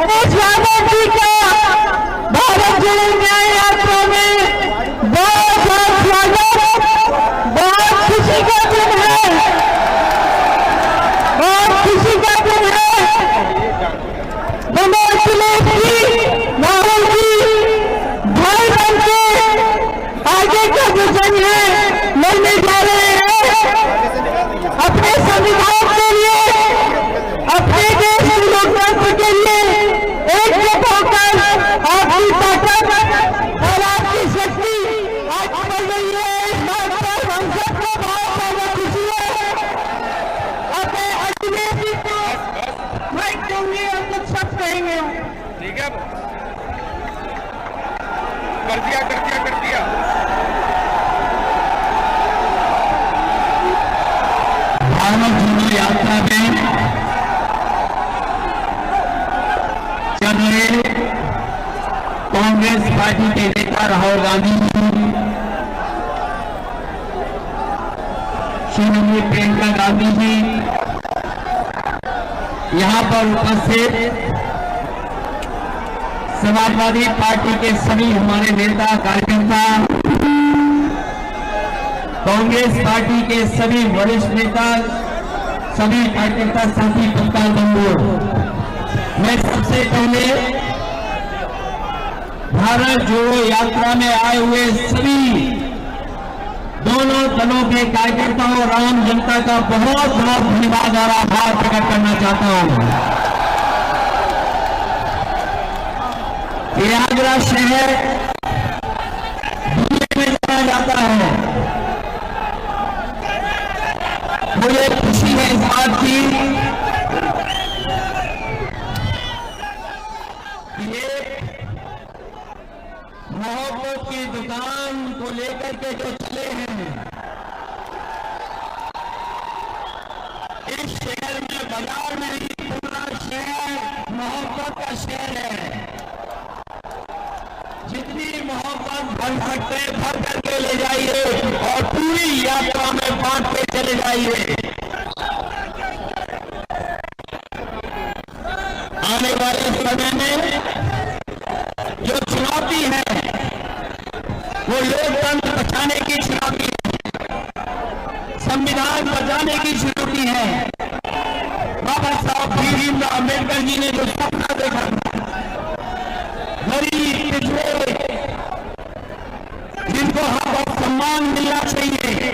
अखिलेश यादव जी का भारत जोड़ो न्याय यात्रा में बहुत बहुत स्वागत। बहुत खुशी का दिन है, बहुत खुशी का दिन है। अखिलेश जी, राहुल जी भाई बन के आगे का विजन है लड़ने जा रहे हैं अपने संविधान के लिए, अपने देश के लोकतंत्र के लिए। एकजुट होकर आपकी ताकत और आपकी शक्ति आज बढ़ रही है। इस बात पर हम सबको बहुत ज्यादा खुशी है। अपने अखिलेश जी को माइक दूंगी, हम लोग सब कहेंगे। ठीक है, कर दिया कर दिया कर दिया। भारत जोड़ो यात्रा में चल रहे कांग्रेस पार्टी के नेता राहुल गांधी जी, श्रीमती प्रियंका गांधी जी यहां पर उपस्थित समाजवादी पार्टी के सभी हमारे नेता कार्यकर्ता, कांग्रेस पार्टी के सभी वरिष्ठ नेता, सभी कार्यकर्ता साथी पत्रकार बंधु, मैं सबसे पहले भारत जोड़ो यात्रा में आए हुए सभी दोनों दलों के कार्यकर्ताओं और आम जनता का बहुत बहुत धन्यवाद और आभार प्रकट करना चाहता हूं। प्रयागराज शहर दुनिया में जाना जाता है। मुझे खुशी है इस बात की ये मोहब्बत की दुकान को लेकर के जो चले हैं, इस शहर में, बाजार में ही पूरा शहर मोहब्बत का शहर है। जितनी मोहब्बत भर सकते भर करके ले जाइए और पूरी यात्रा में बांट के चले जाइए। आने वाले समय में जो चुनौती है वो लोकतंत्र बचाने की चुनौती है, संविधान बचाने की चुनौती है। बाबा साहब भीमराव अम्बेडकर जी ने जो सपना देखा, गरीब पिछड़े जिनको हक और सम्मान मिलना चाहिए,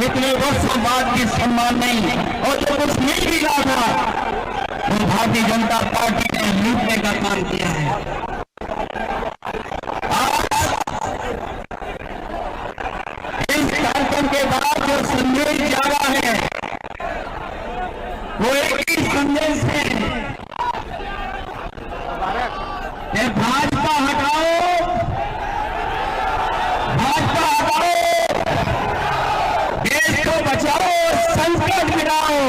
इतने वर्षों बाद भी सम्मान नहीं, और जो कुछ मिल भी रहा था वो भारतीय जनता पार्टी ने लूटने का काम किया है। इस कार्यक्रम के बाद जो संदेश जा रहा है वो एक ही संदेश है कि भाजपा हटाओ, भाजपा हटाओ, देश को बचाओ, संकट मिटाओ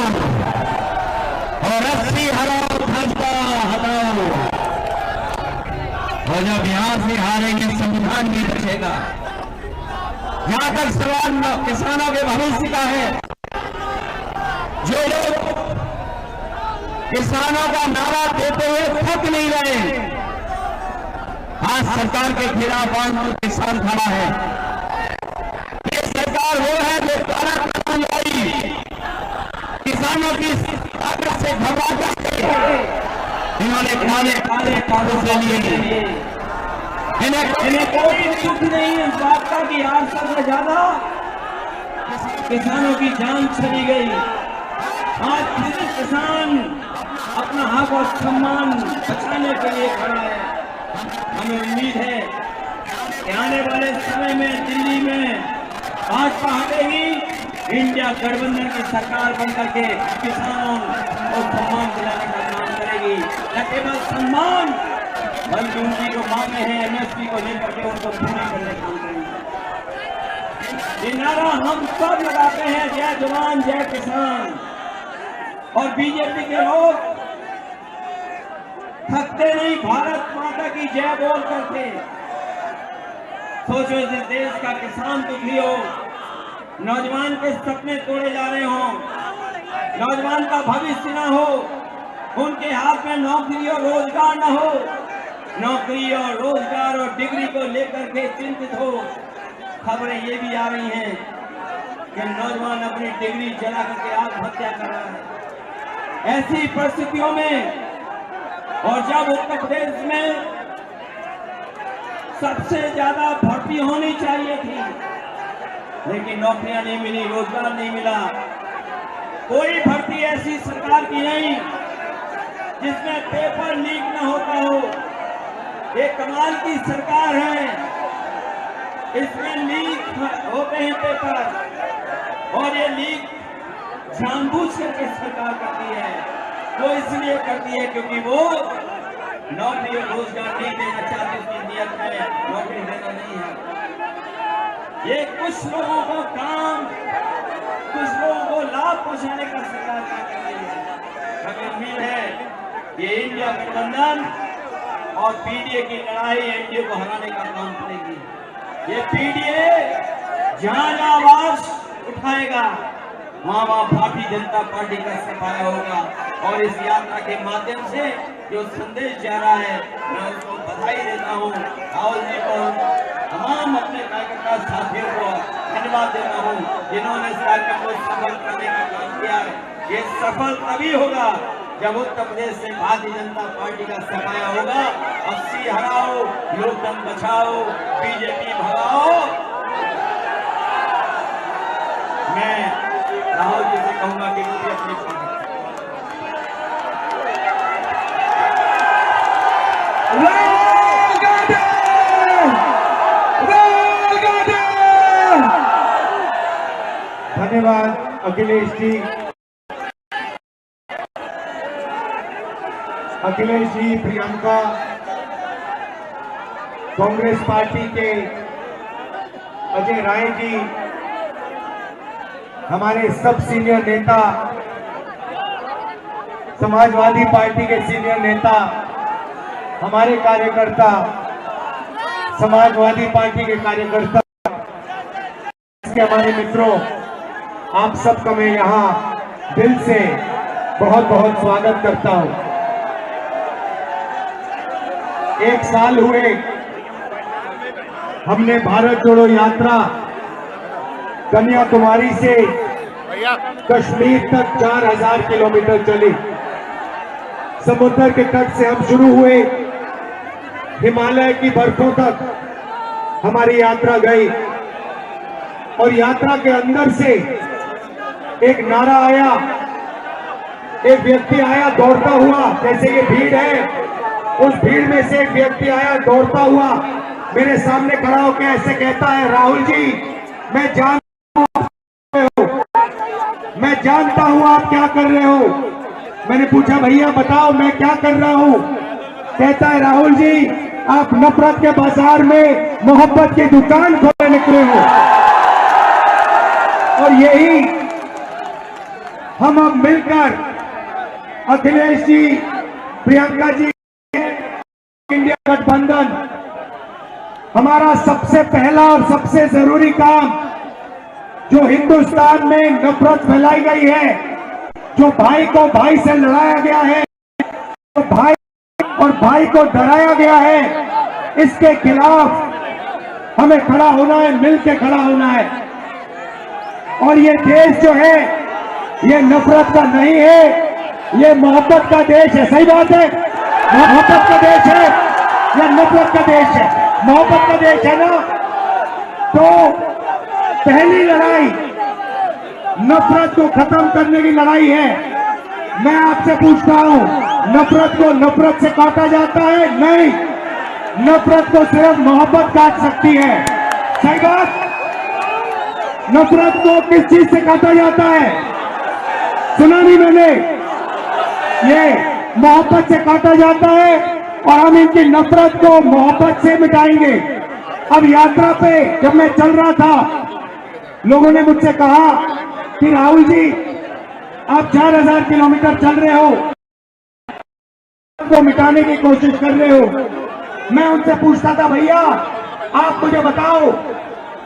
और रस्सी हटाओ, भाजपा हटाओ। और जब यहां से हारेंगे संविधान भी बचेगा। जहां तक सवाल किसानों के भविष्य का है, जो लोग किसानों का नारा देते हुए थक नहीं रहे, आज सरकार के खिलाफ आंदोलन किसान खड़ा है। ये सरकार वो है जो काला कानून लाई, किसानों की ताकत से घबरा करके इन्होंने काले काले कागज ले लिए। इन्हें कोई दुख नहीं इस बात का कि 800 से ज्यादा किसानों की जान चली गई। आज फिर किसान अपना हक और सम्मान बचाने के लिए खड़ा है। हमें उम्मीद है कि आने वाले समय में दिल्ली में भाजपा हटेगी, इंडिया गठबंधन की सरकार बनकर के किसानों को सम्मान दिलाने का काम करेगी। न केवल सम्मान बल्कि उनकी जो मांगे हैं एमएसपी को लेकर के उनको पूरी करने का काम करेगी। ये नारा हम सब लगाते हैं, जय जवान जय किसान। और बीजेपी के लोग थकते नहीं, भारत माता की जय बोल करके। सोचो इस देश का किसान दुखी हो, नौजवान के सपने तोड़े जा रहे हो, नौजवान का भविष्य ना हो, उनके हाथ में नौकरी और रोजगार न हो, नौकरी और रोजगार और डिग्री को लेकर के चिंतित हो। खबरें ये भी आ रही हैं कि नौजवान अपनी डिग्री जला करके आत्महत्या कर रहा है। ऐसी परिस्थितियों में और जब उत्तर प्रदेश में सबसे ज्यादा भर्ती होनी चाहिए थी, लेकिन नौकरियां नहीं मिली, रोजगार नहीं मिला, कोई भर्ती ऐसी सरकार की नहीं जिसमें पेपर लीक न होता हो। ये कमाल की सरकार है, इसमें लीक होते हैं पेपर, और ये लीक जानबूझ करके सरकार करती है। वो इसलिए करती है क्योंकि वो नौकरी और रोजगार नहीं देना चाहती, उसकी नियत में नौकरी देना नहीं है। ये कुछ लोगों को काम, कुछ लोगों को लाभ पहुंचाने का सरकार कर रही है। हमें उम्मीद है कि इंडिया गठबंधन और पीडीए की लड़ाई एनडीए को हराने का काम करेगी। ये पीडीए जहां जहां आवाज उठाएगा वहां वहां भारतीय जनता पार्टी का सफाया होगा। और इस यात्रा के माध्यम से जो संदेश जा रहा है, मैं उसको बधाई देता हूँ। राहुल जी को, तमाम अपने कार्यकर्ता साथियों को धन्यवाद देता हूँ जिन्होंने इस कार्यक्रम को सफल करने का काम किया है। ये सफल तभी होगा जब उत्तर प्रदेश से भारतीय जनता पार्टी का सफाया होगा। 80 हराओ, लोकतंत्र बचाओ, बीजेपी भगाओ। मैं राहुल जी से कहूंगा कि मुझे अपनी धन्यवाद अखिलेश जी। अखिलेश जी, प्रियंका, कांग्रेस पार्टी के अजय राय जी, हमारे सब सीनियर नेता, समाजवादी पार्टी के सीनियर नेता, हमारे कार्यकर्ता, समाजवादी पार्टी के कार्यकर्ता, इसके हमारे मित्रों, आप सबका मैं यहाँ दिल से बहुत बहुत स्वागत करता हूँ। एक साल हुए हमने भारत जोड़ो यात्रा कन्याकुमारी से कश्मीर तक 4000 किलोमीटर चली। समुद्र के तट से हम शुरू हुए, हिमालय की बर्फों तक हमारी यात्रा गई, और यात्रा के अंदर से एक नारा आया, एक व्यक्ति आया दौड़ता हुआ, जैसे ये भीड़ है, उस भीड़ में से एक व्यक्ति आया दौड़ता हुआ, मेरे सामने खड़ा होकर ऐसे कहता है, राहुल जी, मैं जानता हूं आप क्या कर रहे हो। मैंने पूछा, भैया बताओ मैं क्या कर रहा हूं। कहता है, राहुल जी, आप नफरत के बाजार में मोहब्बत की दुकान खोलने निकले हो। और यही हम अब मिलकर, अखिलेश जी, प्रियंका जी, इंडिया गठबंधन, हमारा सबसे पहला और सबसे जरूरी काम, जो हिंदुस्तान में नफरत फैलाई गई है, जो भाई को भाई से लड़ाया गया है, तो भाई और भाई को डराया गया है, इसके खिलाफ हमें खड़ा होना है, मिलकर खड़ा होना है। और ये देश जो है, ये नफरत का नहीं है, ये मोहब्बत का देश है। सही बात है, मोहब्बत का देश है या नफरत का देश है? मोहब्बत का देश है ना। तो पहली लड़ाई नफरत को खत्म करने की लड़ाई है। मैं आपसे पूछता हूं, नफरत को नफरत से काटा जाता है? नहीं, नफरत को सिर्फ मोहब्बत काट सकती है। सही बात। नफरत को किस चीज से काटा जाता है? सुना नहीं मैंने? ये मोहब्बत से काटा जाता है, और हम इनकी नफरत को मोहब्बत से मिटाएंगे। अब यात्रा पे जब मैं चल रहा था, लोगों ने मुझसे कहा कि राहुल जी, आप 4000 किलोमीटर चल रहे हो, को मिटाने की कोशिश कर रहे हो। मैं उनसे पूछता था, भैया आप मुझे बताओ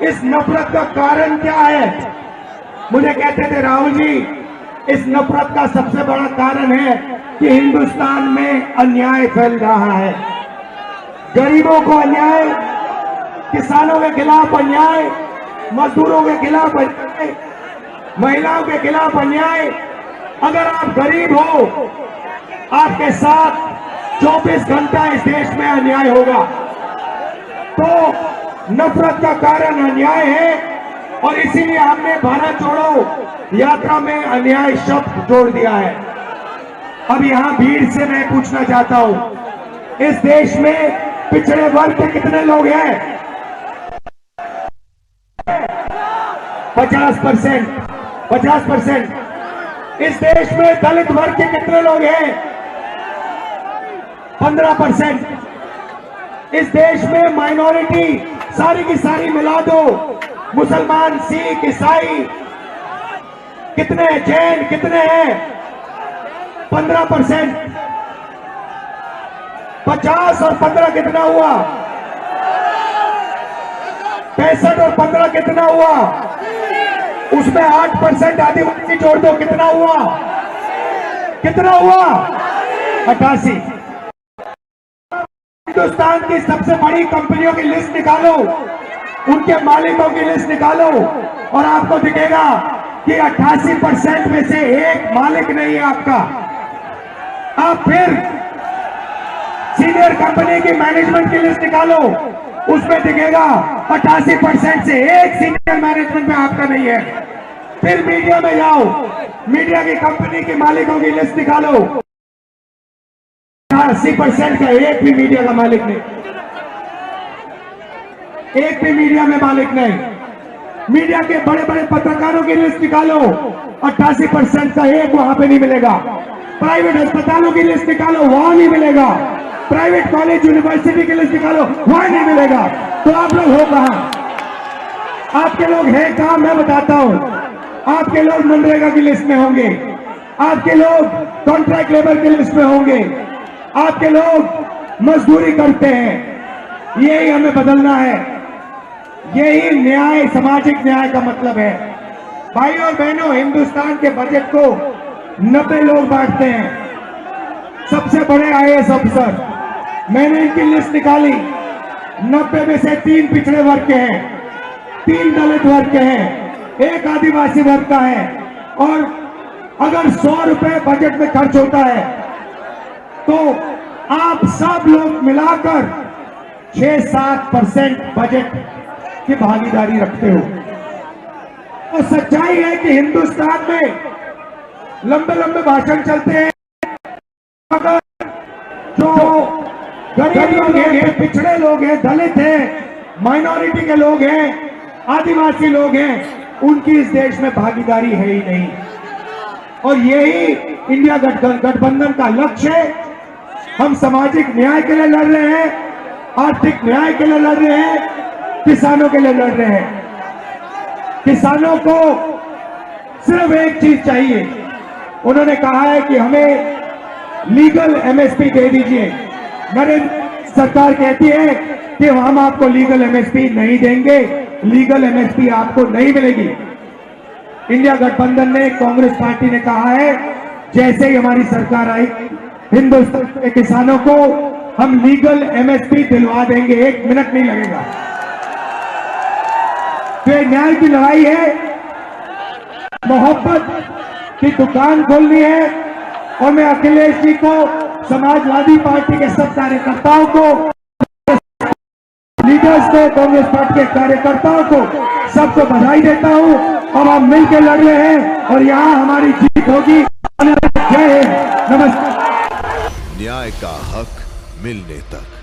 इस नफरत का कारण क्या है? मुझे कहते थे, राहुल जी इस नफरत का सबसे बड़ा कारण है कि हिंदुस्तान में अन्याय फैल रहा है। गरीबों को अन्याय, किसानों के खिलाफ अन्याय, मजदूरों के खिलाफ अन्याय, महिलाओं के खिलाफ अन्याय। अगर आप गरीब हो, आपके साथ 24 घंटा इस देश में अन्याय होगा। तो नफरत का कारण अन्याय है और इसीलिए हमने भारत जोड़ो यात्रा में अन्याय शब्द जोड़ दिया है। अब यहां भीड़ से मैं पूछना चाहता हूं, इस देश में पिछड़े वर्ग के कितने लोग हैं? 50%। इस देश में दलित वर्ग के कितने लोग हैं? 15%। इस देश में माइनॉरिटी सारी की सारी मिला दो, मुसलमान, सिख, ईसाई कितने, जैन कितने हैं? 15%। 50 और 15 कितना हुआ? 65 और 15 कितना हुआ? उसमें 8% आदिवासी जोड़ दो, कितना हुआ? कितना हुआ? 88। हिंदुस्तान की सबसे बड़ी कंपनियों की लिस्ट निकालो, उनके मालिकों की लिस्ट निकालो और आपको दिखेगा कि 88% में से एक मालिक नहीं है आपका। आप फिर सीनियर कंपनी की मैनेजमेंट की लिस्ट निकालो, उसमें दिखेगा 88% से एक सीनियर मैनेजमेंट में आपका नहीं है। फिर मीडिया में जाओ, मीडिया की कंपनी के मालिकों की लिस्ट निकालो, 80% का एक भी मीडिया का मालिक नहीं, एक भी मीडिया में मालिक नहीं। मीडिया के बड़े बड़े पत्रकारों की लिस्ट निकालो, 88% का एक वहां पे नहीं मिलेगा। प्राइवेट अस्पतालों की लिस्ट निकालो, वहां नहीं मिलेगा। प्राइवेट कॉलेज यूनिवर्सिटी की लिस्ट निकालो, वहां नहीं मिलेगा। तो आप लोग हो कहां? आपके लोग हैं कहां? मैं बताता हूं। आपके लोग मनरेगा की लिस्ट में होंगे, आपके लोग कॉन्ट्रैक्ट लेबर की लिस्ट में होंगे, आपके लोग मजदूरी करते हैं। यही हमें बदलना है, यही न्याय, सामाजिक न्याय का मतलब है। भाई और बहनों, हिंदुस्तान के बजट को 90 लोग बांटते हैं, सबसे बड़े IAS अफसर। मैंने इनकी लिस्ट निकाली, 90 में से 3 पिछड़े वर्ग के हैं, 3 दलित वर्ग के हैं, 1 आदिवासी वर्ग का है। और अगर 100 रुपए बजट में खर्च होता है तो आप सब लोग मिलाकर 6-7% बजट की भागीदारी रखते हो। तो सच्चाई है कि हिंदुस्तान में लंबे लंबे भाषण चलते हैं, मगर जो गरीब लोग हैं, पिछड़े लोग हैं, दलित हैं, माइनॉरिटी के लोग हैं, आदिवासी लोग हैं, उनकी इस देश में भागीदारी है ही नहीं। और यही इंडिया गठबंधन का लक्ष्य है। हम सामाजिक न्याय के लिए लड़ रहे हैं, आर्थिक न्याय के लिए लड़ रहे हैं, किसानों के लिए लड़ रहे हैं। किसानों को सिर्फ एक चीज चाहिए, उन्होंने कहा है कि हमें लीगल MSP दे दीजिए। नरेंद्र सरकार कहती है कि हम आपको लीगल MSP नहीं देंगे, लीगल MSP आपको नहीं मिलेगी। इंडिया गठबंधन ने, कांग्रेस पार्टी ने कहा है जैसे ही हमारी सरकार आई, हिंदुस्तान के किसानों को हम लीगल MSP दिलवा देंगे, 1 मिनट नहीं लगेगा। तो ये न्याय की लड़ाई है, मोहब्बत की दुकान खोलनी है। और मैं अखिलेश जी को, समाजवादी पार्टी के सब कार्यकर्ताओं को, लीडर्स को, कांग्रेस पार्टी के कार्यकर्ताओं को, सबको बधाई देता हूं। और हम मिलकर लड़ रहे हैं और यहां हमारी जीत होगी। जय हिंद, नमस्कार। न्याय का हक मिलने तक।